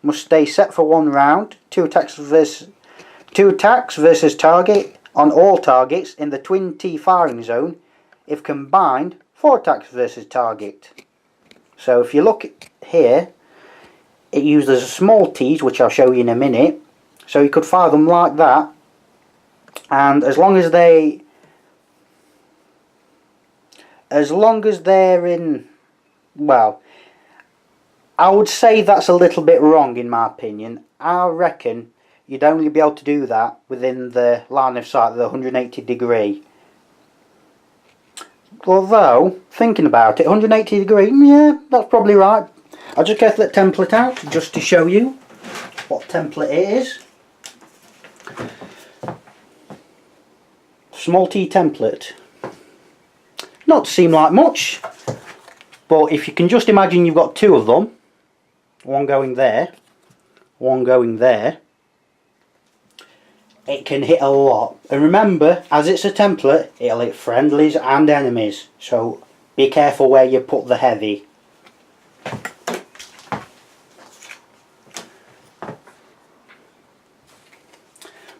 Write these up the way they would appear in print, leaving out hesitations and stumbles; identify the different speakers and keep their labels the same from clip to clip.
Speaker 1: must stay set for 1 round. 2 attacks versus target on all targets in the twin T firing zone. If combined, 4 attacks versus target. So if you look here, it uses small T's, which I'll show you in a minute. So you could fire them like that, and as long as they're in, well, I would say that's a little bit wrong in my opinion. I reckon you'd only be able to do that within the line of sight, the 180 degree. Although, thinking about it, 180 degree, yeah, that's probably right. I'll just get that template out just to show you what template it is. Small T template. Not to seem like much, but if you can just imagine you've got 2 of them, one going there, one going there, it can hit a lot. And remember, as it's a template, it'll hit friendlies and enemies, so be careful where you put the heavy.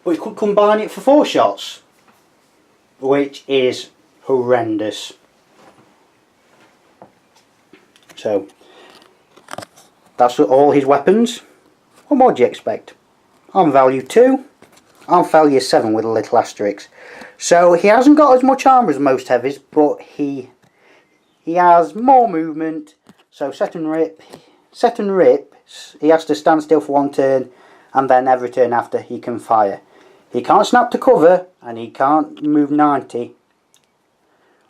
Speaker 1: But you could combine it for 4 shots, which is horrendous. So that's all his weapons. What more do you expect? Arm value 2, arm value 7 with a little asterisk. So he hasn't got as much armour as most heavies, but he has more movement. So set and rip, he has to stand still for 1 turn, and then every turn after he can fire. He can't snap to cover, and he can't move 90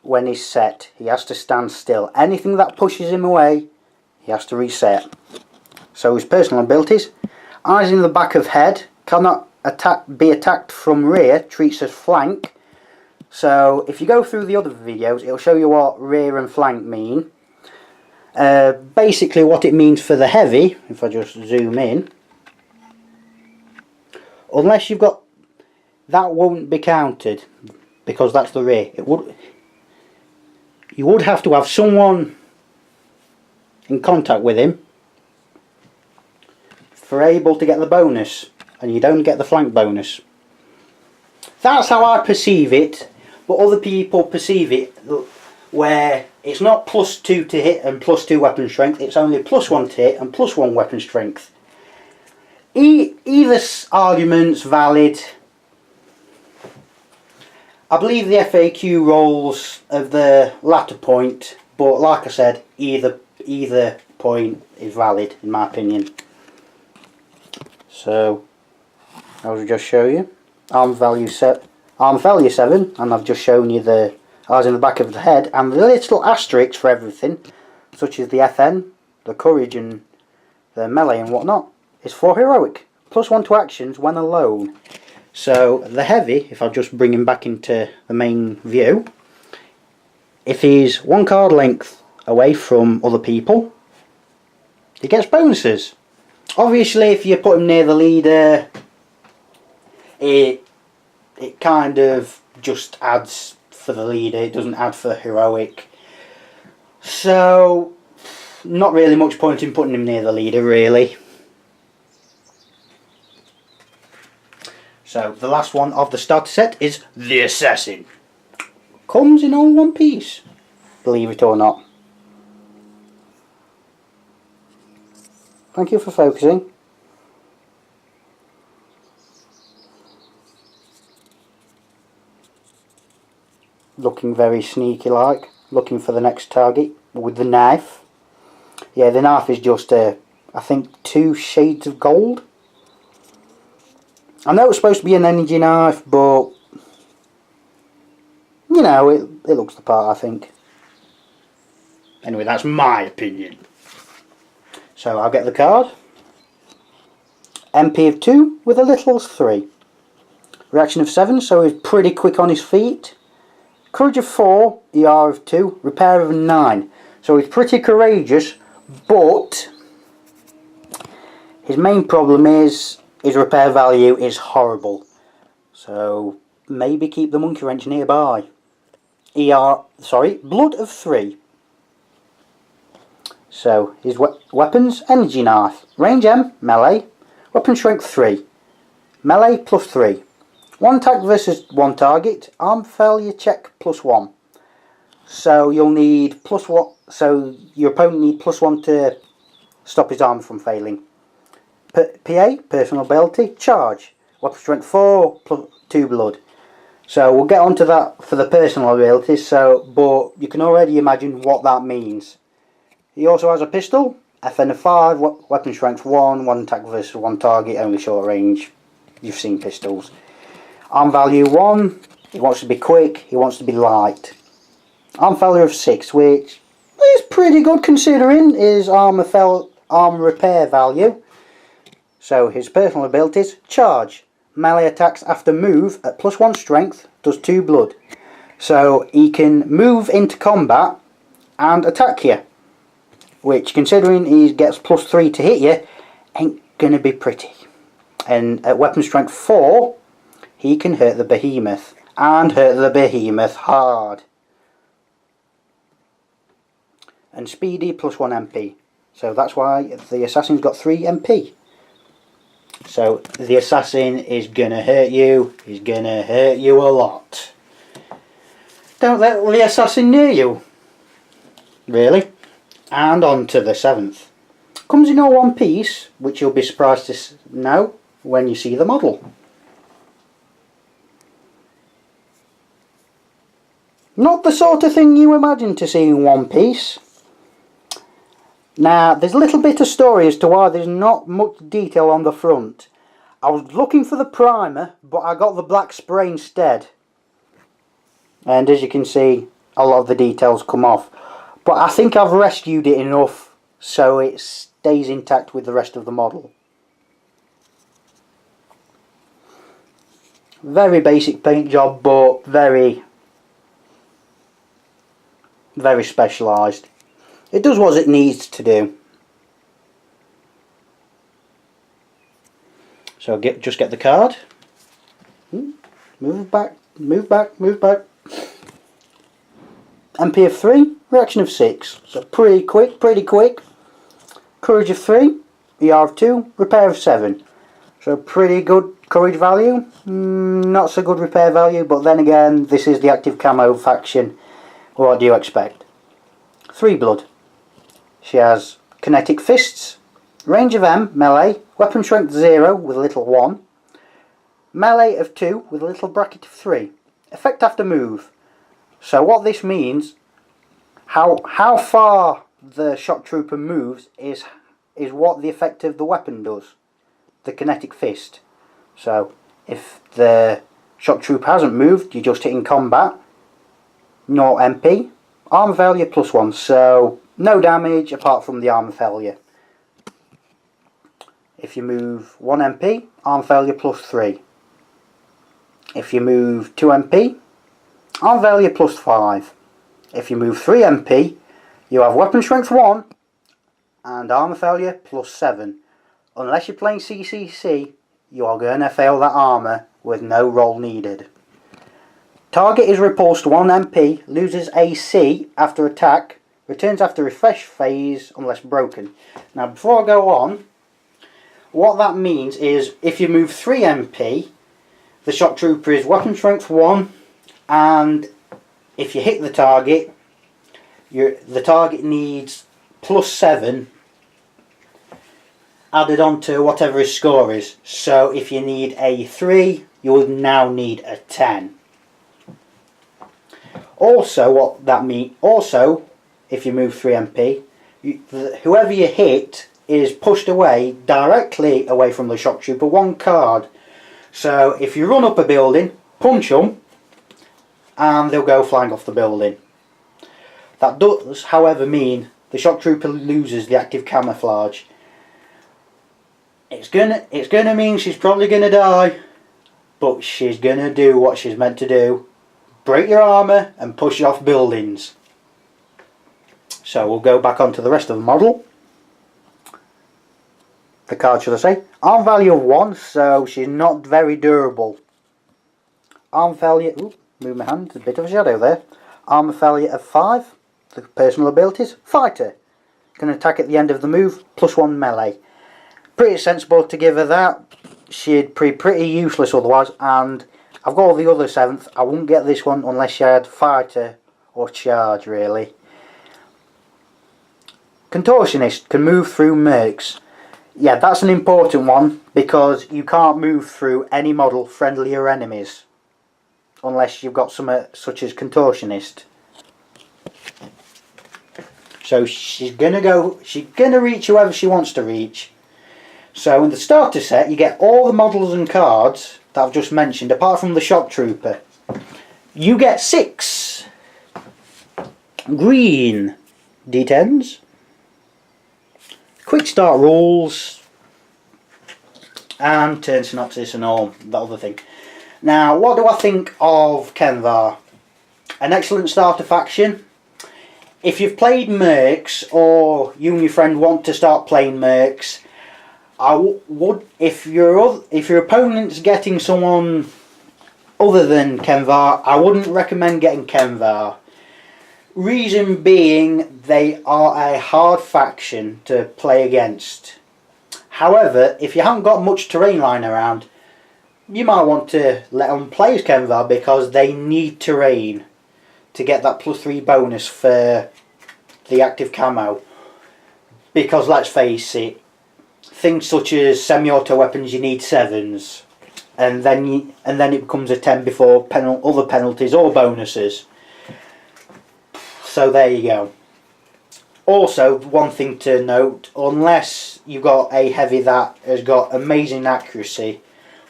Speaker 1: when he's set. He has to stand still. Anything that pushes him away, he has to reset. So his personal abilities: eyes in the back of head, cannot be attacked from rear, treats as flank. So if you go through the other videos, it'll show you what rear and flank mean. Basically what it means for the heavy, if I just zoom in, unless you've got, that won't be counted because that's the rear. You would have to have someone in contact with him for able to get the bonus, and you don't get the flank bonus. That's how I perceive it, but other people perceive it where it's not +2 to hit and +2 weapon strength, it's only +1 to hit and +1 weapon strength. Either argument's valid. I believe the FAQ rolls of the latter point, but like I said, either point is valid in my opinion. So I'll just show you arm value 7, and I've just shown you the eyes in the back of the head and the little asterisks for everything, such as the FN, the courage and the melee and whatnot, is for heroic. +1 to actions when alone. So the heavy, if I'll just bring him back into the main view, if he's 1 card length away from other people, he gets bonuses. Obviously if you put him near the leader, it kind of just adds for the leader, it doesn't add for heroic. So not really much point in putting him near the leader really. So the last one of the starter set is the Assassin. Comes in all one piece, believe it or not. Thank you for focusing. Looking very sneaky like, looking for the next target with the knife. Yeah, the knife is just I think 2 shades of gold. I know it's supposed to be an energy knife, but you know, it looks the part, I think. Anyway, that's my opinion. So I'll get the card. MP of 2 with a little 3. Reaction of 7, so he's pretty quick on his feet. Courage of 4, ER of 2, repair of 9. So he's pretty courageous, but his main problem is his repair value is horrible. So maybe keep the monkey wrench nearby. Blood of 3. So his weapons, energy knife, range M, melee, weapon strength 3, melee plus 3, 1 attack versus 1 target, arm failure check plus 1. So you'll need plus 1, so your opponent need plus 1 to stop his armor from failing. PA, personal ability, charge, weapon strength 4 plus 2 blood. So we'll get onto that for the personal abilities, but you can already imagine what that means. He also has a pistol, FN of 5, weapon strength 1, 1 attack versus 1 target, only short range. You've seen pistols. Arm value 1, he wants to be quick, he wants to be light. Arm failure of 6, which is pretty good considering his arm repair value. So his personal abilities, charge, melee attacks after move at plus 1 strength, does 2 blood. So he can move into combat and attack you, which considering he gets plus 3 to hit you, ain't gonna be pretty. And at weapon strength 4, he can hurt the behemoth, and hurt the behemoth hard. And speedy plus 1 MP. So that's why the assassin's got 3 MP. So the assassin is gonna hurt you. He's gonna hurt you a lot. Don't let the assassin near you. Really. And on to the 7th. Comes in all one piece, which you'll be surprised to know when you see the model. Not the sort of thing you imagine to see in one piece. Now, there's a little bit of story as to why there's not much detail on the front. I was looking for the primer, but I got the black spray instead. And as you can see, a lot of the details come off. But I think I've rescued it enough so it stays intact with the rest of the model. Very basic paint job, but very specialised. It does what it needs to do. So just get the card. Move back, move back, move back. MP of 3, reaction of 6. So pretty quick. Courage of 3, ER of 2, repair of 7. So pretty good courage value. Not so good repair value, but then again, this is the active camo faction. What do you expect? 3 blood. She has kinetic fists, range of M, melee, weapon strength 0 with a little 1, melee of 2 with a little bracket of 3, effect after move. So what this means, how far the shock trooper moves is what the effect of the weapon does, the kinetic fist. So if the shock trooper hasn't moved, you're just hitting combat, no MP, armor failure plus 1, so no damage apart from the armor failure. If you move 1 MP, armor failure plus 3. If you move 2 MP, armor failure plus 5. If you move 3 MP, you have weapon strength 1 and armor failure plus 7. Unless you're playing CCC, you are going to fail that armor with no roll needed. Target is repulsed 1 MP, loses AC after attack, returns after refresh phase unless broken. Now before I go on, what that means is if you move 3 MP, the shock trooper is weapon strength 1, and if you hit the target, the target needs plus 7 added on to whatever his score is. So if you need a 3, you will now need a 10. Also, what that means, if you move 3 MP, whoever you hit is pushed away, directly away from the shock trooper, 1 card. So if you run up a building, punch them, and they'll go flying off the building. That does, however, mean the shock trooper loses the active camouflage. It's gonna mean she's probably gonna die, but she's gonna do what she's meant to do. Break your armour and push you off buildings. So we'll go back onto the rest of the model. The card, should I say. Arm value of 1, so she's not very durable. Arm failure, move my hand, a bit of a shadow there. Armour failure of 5. The personal abilities, fighter. Can attack at the end of the move, +1 melee. Pretty sensible to give her that. She'd be pretty useless otherwise, and I've got all the other 7th. I wouldn't get this one unless she had fighter or charge, really. Contortionist can move through mercs. Yeah, that's an important one, because you can't move through any model, friendly or enemies, unless you've got something such as Contortionist. So she's gonna reach whoever she wants to reach. So in the starter set, you get all the models and cards that I've just mentioned, apart from the Shock Trooper. You get 6 green D10s. Quick start rules and turn synopsis and all that other thing. Now, what do I think of Kenvar? An excellent starter faction. If you've played mercs, or you and your friend want to start playing mercs, I would, if your opponent's getting someone other than Kenvar, I wouldn't recommend getting Kenvar. Reason being, they are a hard faction to play against. However, if you haven't got much terrain lying around, you might want to let them play as Kenvar, because they need terrain to get that +3 bonus for the active camo. Because let's face it, things such as semi-auto weapons, you need 7s, and then it becomes a 10 before other penalties or bonuses. So there you go. Also, one thing to note, unless you've got a heavy that has got amazing accuracy,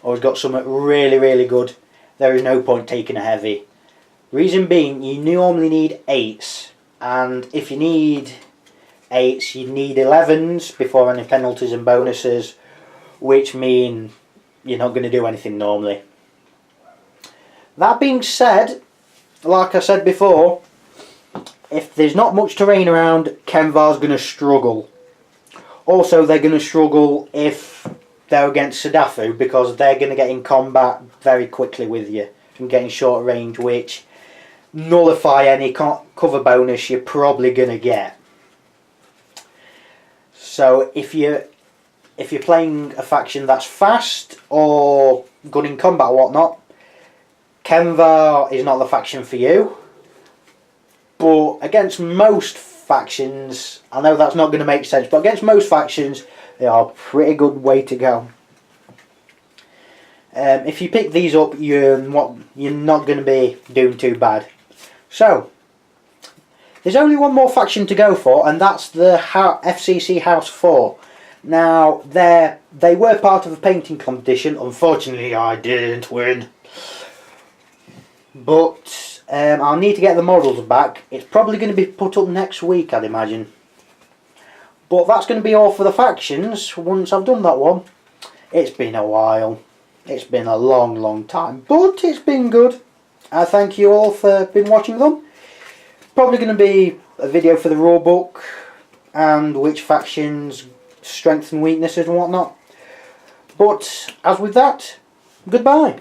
Speaker 1: or has got something really, really good, there is no point taking a heavy. Reason being, you normally need 8s, and if you need 8s, you need 11s before any penalties and bonuses, which mean you're not going to do anything normally. That being said, like I said before, if there's not much terrain around, Kenvar's going to struggle. Also, they're going to struggle if they're against Sadafu, because they're going to get in combat very quickly with you from getting short range, which nullify any cover bonus you're probably going to get. So if you're playing a faction that's fast or good in combat or whatnot, Kenvar is not the faction for you. But against most factions, I know that's not going to make sense, but against most factions, they are a pretty good way to go. If you pick these up, you're not going to be doing too bad. So, there's only one more faction to go for, and that's the FCC House 4. Now, they were part of a painting competition. Unfortunately, I didn't win. But I'll need to get the models back. It's probably going to be put up next week, I'd imagine. But that's going to be all for the factions once I've done that one. It's been a while. It's been a long, long time. But it's been good. I thank you all for been watching them. Probably going to be a video for the rulebook and which factions' strengths and weaknesses and whatnot. But as with that, goodbye.